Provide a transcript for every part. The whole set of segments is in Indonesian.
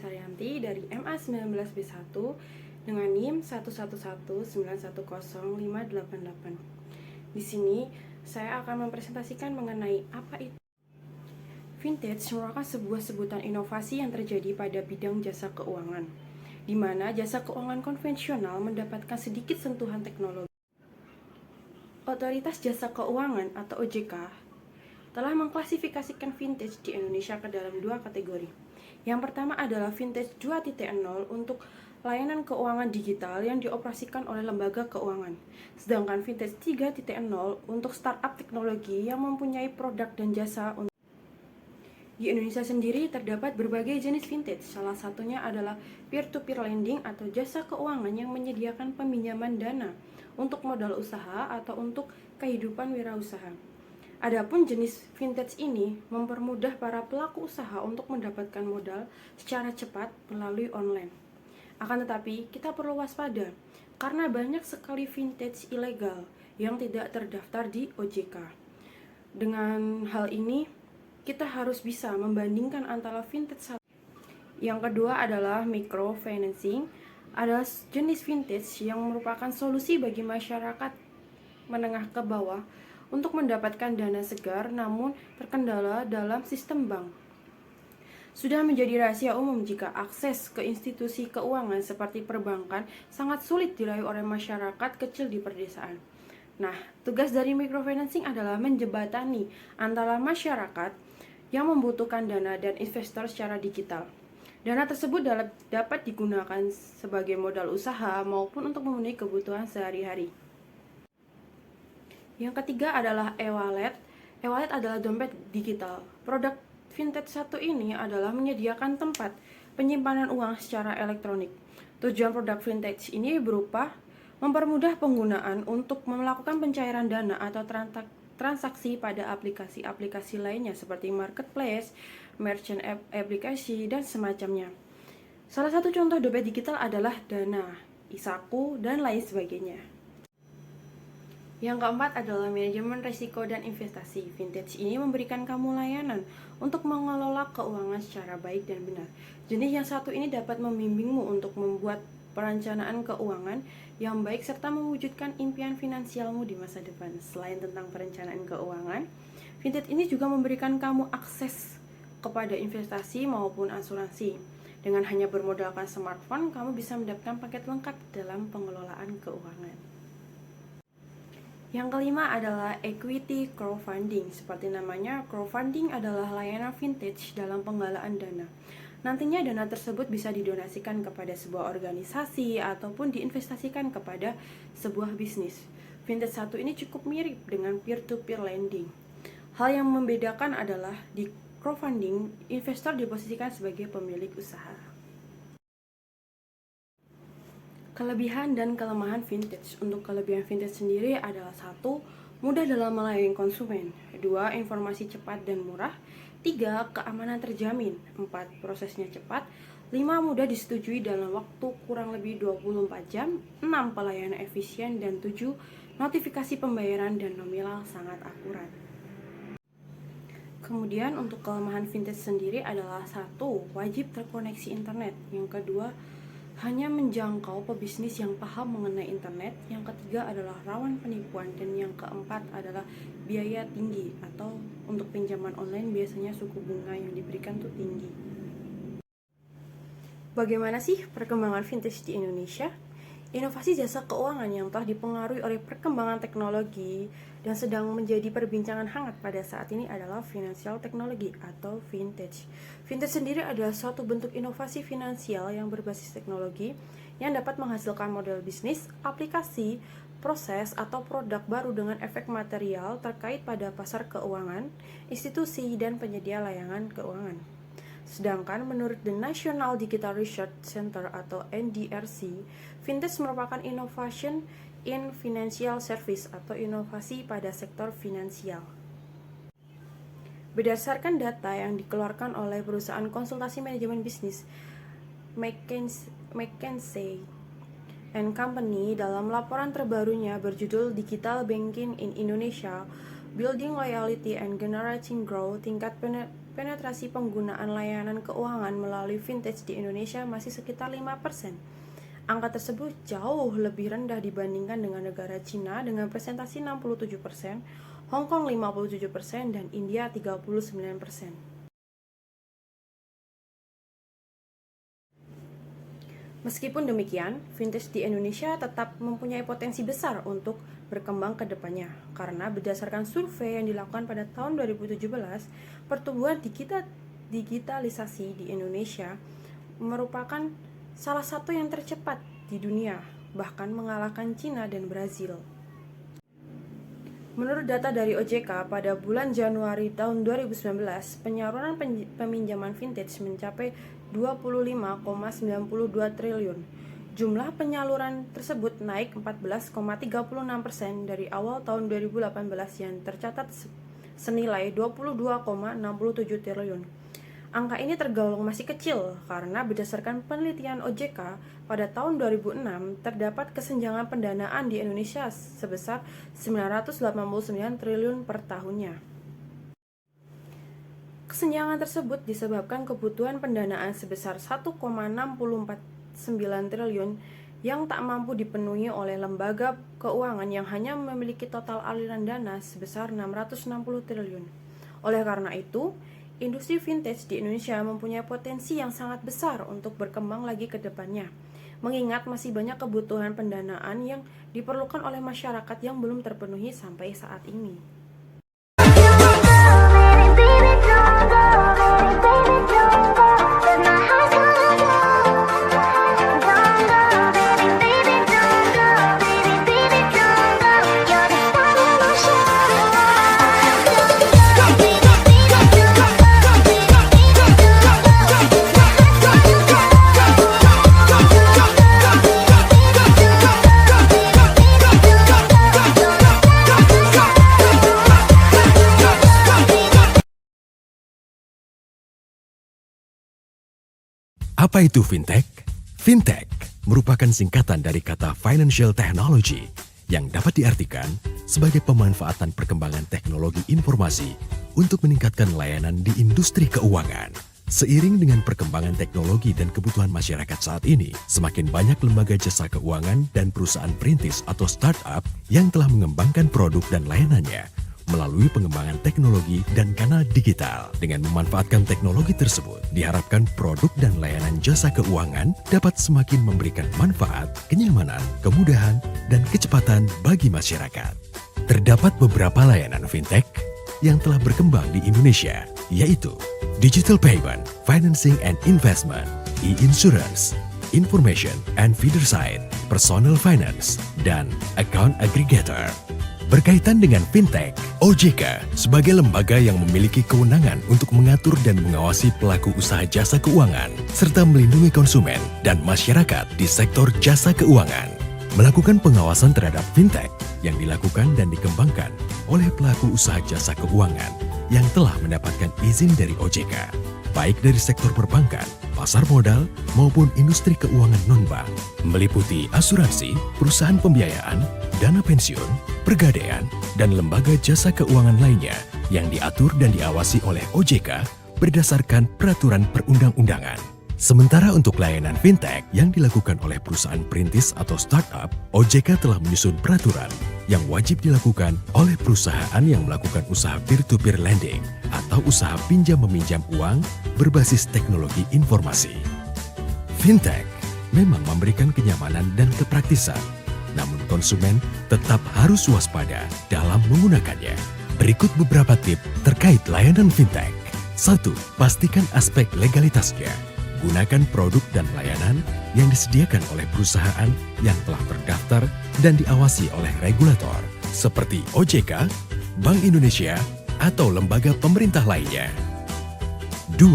Saryanti dari MA19B1 dengan NIM 11191105888. Di sini saya akan mempresentasikan mengenai apa itu. Vintage merupakan sebuah sebutan inovasi yang terjadi pada bidang jasa keuangan, di mana jasa keuangan konvensional mendapatkan sedikit sentuhan teknologi. Otoritas Jasa Keuangan atau OJK telah mengklasifikasikan vintage di Indonesia ke dalam dua kategori. Yang pertama adalah vintage 2.0 untuk layanan keuangan digital yang dioperasikan oleh lembaga keuangan. Sedangkan vintage 3.0 untuk startup teknologi yang mempunyai produk dan jasa. Di Indonesia sendiri terdapat berbagai jenis vintage, salah satunya adalah peer-to-peer lending atau jasa keuangan yang menyediakan peminjaman dana untuk modal usaha atau untuk kehidupan wirausaha. Adapun jenis vintage ini mempermudah para pelaku usaha untuk mendapatkan modal secara cepat melalui online. Akan tetapi, kita perlu waspada karena banyak sekali vintage ilegal yang tidak terdaftar di OJK. Dengan hal ini, kita harus bisa membandingkan antara vintage satu. Yang kedua adalah microfinancing, adalah jenis vintage yang merupakan solusi bagi masyarakat menengah ke bawah untuk mendapatkan dana segar namun terkendala dalam sistem bank. Sudah menjadi rahasia umum jika akses ke institusi keuangan seperti perbankan sangat sulit diraih oleh masyarakat kecil di pedesaan. Nah, tugas dari microfinancing adalah menjembatani antara masyarakat yang membutuhkan dana dan investor secara digital. Dana tersebut dapat digunakan sebagai modal usaha maupun untuk memenuhi kebutuhan sehari-hari. Yang ketiga adalah e-wallet. E-wallet adalah dompet digital. Produk vintage satu ini adalah menyediakan tempat penyimpanan uang secara elektronik. Tujuan produk vintage ini berupa mempermudah penggunaan untuk melakukan pencairan dana atau transaksi pada aplikasi-aplikasi lainnya seperti marketplace, merchant aplikasi, dan semacamnya. Salah satu contoh dompet digital adalah Dana, Isaku, dan lain sebagainya. Yang keempat adalah manajemen risiko dan investasi. Vintage ini memberikan kamu layanan untuk mengelola keuangan secara baik dan benar. Jenis yang satu ini dapat membimbingmu untuk membuat perencanaan keuangan yang baik serta mewujudkan impian finansialmu di masa depan. Selain tentang perencanaan keuangan, vintage ini juga memberikan kamu akses kepada investasi maupun asuransi. Dengan hanya bermodalkan smartphone, kamu bisa mendapatkan paket lengkap dalam pengelolaan keuangan. Yang kelima adalah equity crowdfunding. Seperti namanya, crowdfunding adalah layanan vintage dalam penggalaan dana. Nantinya dana tersebut bisa didonasikan kepada sebuah organisasi ataupun diinvestasikan kepada sebuah bisnis. Vintage satu ini cukup mirip dengan peer-to-peer lending. Hal yang membedakan adalah di crowdfunding, investor diposisikan sebagai pemilik usaha. Kelebihan dan kelemahan vintage. Untuk kelebihan vintage sendiri adalah satu, mudah dalam melayani konsumen. 2, informasi cepat dan murah. 3, keamanan terjamin. 4, prosesnya cepat. 5, mudah disetujui dalam waktu kurang lebih 24 jam. 6, pelayanan efisien. Dan 7, notifikasi pembayaran dan nominal sangat akurat. Kemudian untuk kelemahan vintage sendiri adalah 1, wajib terkoneksi internet. Yang kedua, hanya menjangkau pebisnis yang paham mengenai internet. Yang ketiga adalah rawan penipuan. Dan yang keempat adalah biaya tinggi, atau untuk pinjaman online biasanya suku bunga yang diberikan tuh tinggi. Bagaimana sih perkembangan vintage di Indonesia? Inovasi jasa keuangan yang telah dipengaruhi oleh perkembangan teknologi dan sedang menjadi perbincangan hangat pada saat ini adalah financial technology atau vintage. Vintage sendiri adalah suatu bentuk inovasi finansial yang berbasis teknologi yang dapat menghasilkan model bisnis, aplikasi, proses, atau produk baru dengan efek material terkait pada pasar keuangan, institusi, dan penyedia layanan keuangan. Sedangkan menurut The National Digital Research Center atau NDRC, vintage merupakan innovation in financial service atau inovasi pada sektor finansial. Berdasarkan data yang dikeluarkan oleh perusahaan konsultasi manajemen bisnis McKinsey & Company dalam laporan terbarunya berjudul Digital Banking in Indonesia, Building Loyalty and Generating Growth, tingkat penetrasi penggunaan layanan keuangan melalui fintech di Indonesia masih sekitar 5%. Angka tersebut jauh lebih rendah dibandingkan dengan negara Cina dengan presentasi 67%, Hong Kong 57%, dan India 39%. Meskipun demikian, fintech di Indonesia tetap mempunyai potensi besar untuk berkembang ke depannya, karena berdasarkan survei yang dilakukan pada tahun 2017, pertumbuhan digitalisasi di Indonesia merupakan salah satu yang tercepat di dunia, bahkan mengalahkan Cina dan Brazil. Menurut data dari OJK, pada bulan Januari tahun 2019, penyaluran peminjaman fintech mencapai 25,92 triliun. Jumlah penyaluran tersebut naik 14,36% dari awal tahun 2018 yang tercatat senilai 22,67 triliun. Angka ini tergolong masih kecil karena berdasarkan penelitian OJK pada tahun 2006 terdapat kesenjangan pendanaan di Indonesia sebesar 989 triliun per tahunnya. Kesenjangan tersebut disebabkan kebutuhan pendanaan sebesar 1,649 triliun yang tak mampu dipenuhi oleh lembaga keuangan yang hanya memiliki total aliran dana sebesar 660 triliun. Oleh karena itu, industri fintech di Indonesia mempunyai potensi yang sangat besar untuk berkembang lagi ke depannya, mengingat masih banyak kebutuhan pendanaan yang diperlukan oleh masyarakat yang belum terpenuhi sampai saat ini. Apa itu fintech? Fintech merupakan singkatan dari kata financial technology yang dapat diartikan sebagai pemanfaatan perkembangan teknologi informasi untuk meningkatkan layanan di industri keuangan. Seiring dengan perkembangan teknologi dan kebutuhan masyarakat saat ini, semakin banyak lembaga jasa keuangan dan perusahaan perintis atau startup yang telah mengembangkan produk dan layanannya melalui pengembangan teknologi dan kanal digital. Dengan memanfaatkan teknologi tersebut, diharapkan produk dan layanan jasa keuangan dapat semakin memberikan manfaat, kenyamanan, kemudahan, dan kecepatan bagi masyarakat. Terdapat beberapa layanan fintech yang telah berkembang di Indonesia, yaitu Digital Payment, Financing and Investment, E-Insurance, Information and Feeder Site, Personal Finance, dan Account Aggregator. Berkaitan dengan fintech, OJK sebagai lembaga yang memiliki kewenangan untuk mengatur dan mengawasi pelaku usaha jasa keuangan, serta melindungi konsumen dan masyarakat di sektor jasa keuangan. Melakukan pengawasan terhadap fintech yang dilakukan dan dikembangkan oleh pelaku usaha jasa keuangan yang telah mendapatkan izin dari OJK, baik dari sektor perbankan, pasar modal, maupun industri keuangan non-bank, meliputi asuransi, perusahaan pembiayaan, dana pensiun, pegadaian, dan lembaga jasa keuangan lainnya yang diatur dan diawasi oleh OJK berdasarkan peraturan perundang-undangan. Sementara untuk layanan fintech yang dilakukan oleh perusahaan perintis atau startup, OJK telah menyusun peraturan yang wajib dilakukan oleh perusahaan yang melakukan usaha peer-to-peer lending atau usaha pinjam-meminjam uang berbasis teknologi informasi. Fintech memang memberikan kenyamanan dan kepraktisan, namun konsumen tetap harus waspada dalam menggunakannya. Berikut beberapa tips terkait layanan fintech. 1. Pastikan aspek legalitasnya. Gunakan produk dan layanan yang disediakan oleh perusahaan yang telah terdaftar dan diawasi oleh regulator, seperti OJK, Bank Indonesia, atau lembaga pemerintah lainnya. 2.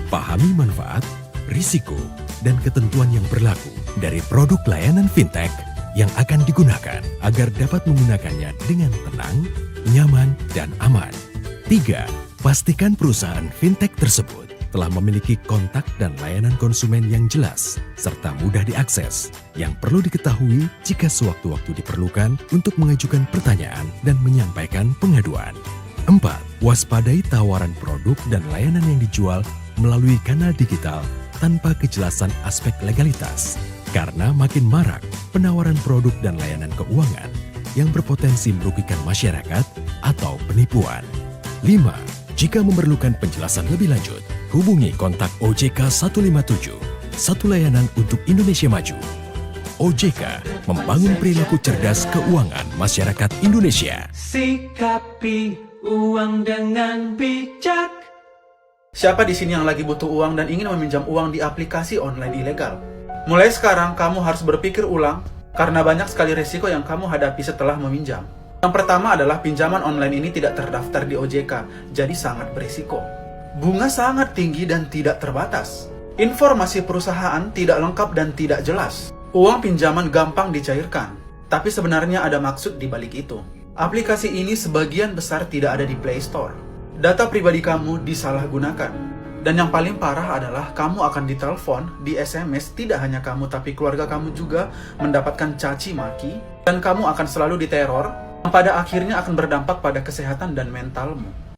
Pahami manfaat, risiko, dan ketentuan yang berlaku dari produk layanan fintech yang akan digunakan agar dapat menggunakannya dengan tenang, nyaman, dan aman. 3. Pastikan perusahaan fintech tersebut telah memiliki kontak dan layanan konsumen yang jelas serta mudah diakses, yang perlu diketahui jika sewaktu-waktu diperlukan untuk mengajukan pertanyaan dan menyampaikan pengaduan. 4. Waspadai tawaran produk dan layanan yang dijual melalui kanal digital tanpa kejelasan aspek legalitas. Karena makin marak penawaran produk dan layanan keuangan yang berpotensi merugikan masyarakat atau penipuan. 5. Jika memerlukan penjelasan lebih lanjut, hubungi kontak OJK 157, satu layanan untuk Indonesia Maju. OJK membangun perilaku cerdas keuangan masyarakat Indonesia. Sikapi uang dengan bijak. Siapa di sini yang lagi butuh uang dan ingin meminjam uang di aplikasi online ilegal? Mulai sekarang kamu harus berpikir ulang karena banyak sekali risiko yang kamu hadapi setelah meminjam. Yang pertama adalah pinjaman online ini tidak terdaftar di OJK, jadi sangat berisiko. Bunga sangat tinggi dan tidak terbatas. Informasi perusahaan tidak lengkap dan tidak jelas. Uang pinjaman gampang dicairkan, tapi sebenarnya ada maksud di balik itu. Aplikasi ini sebagian besar tidak ada di Play Store. Data pribadi kamu disalahgunakan. Dan yang paling parah adalah kamu akan ditelepon, di SMS, tidak hanya kamu tapi keluarga kamu juga mendapatkan caci maki, dan kamu akan selalu diteror, yang pada akhirnya akan berdampak pada kesehatan dan mentalmu.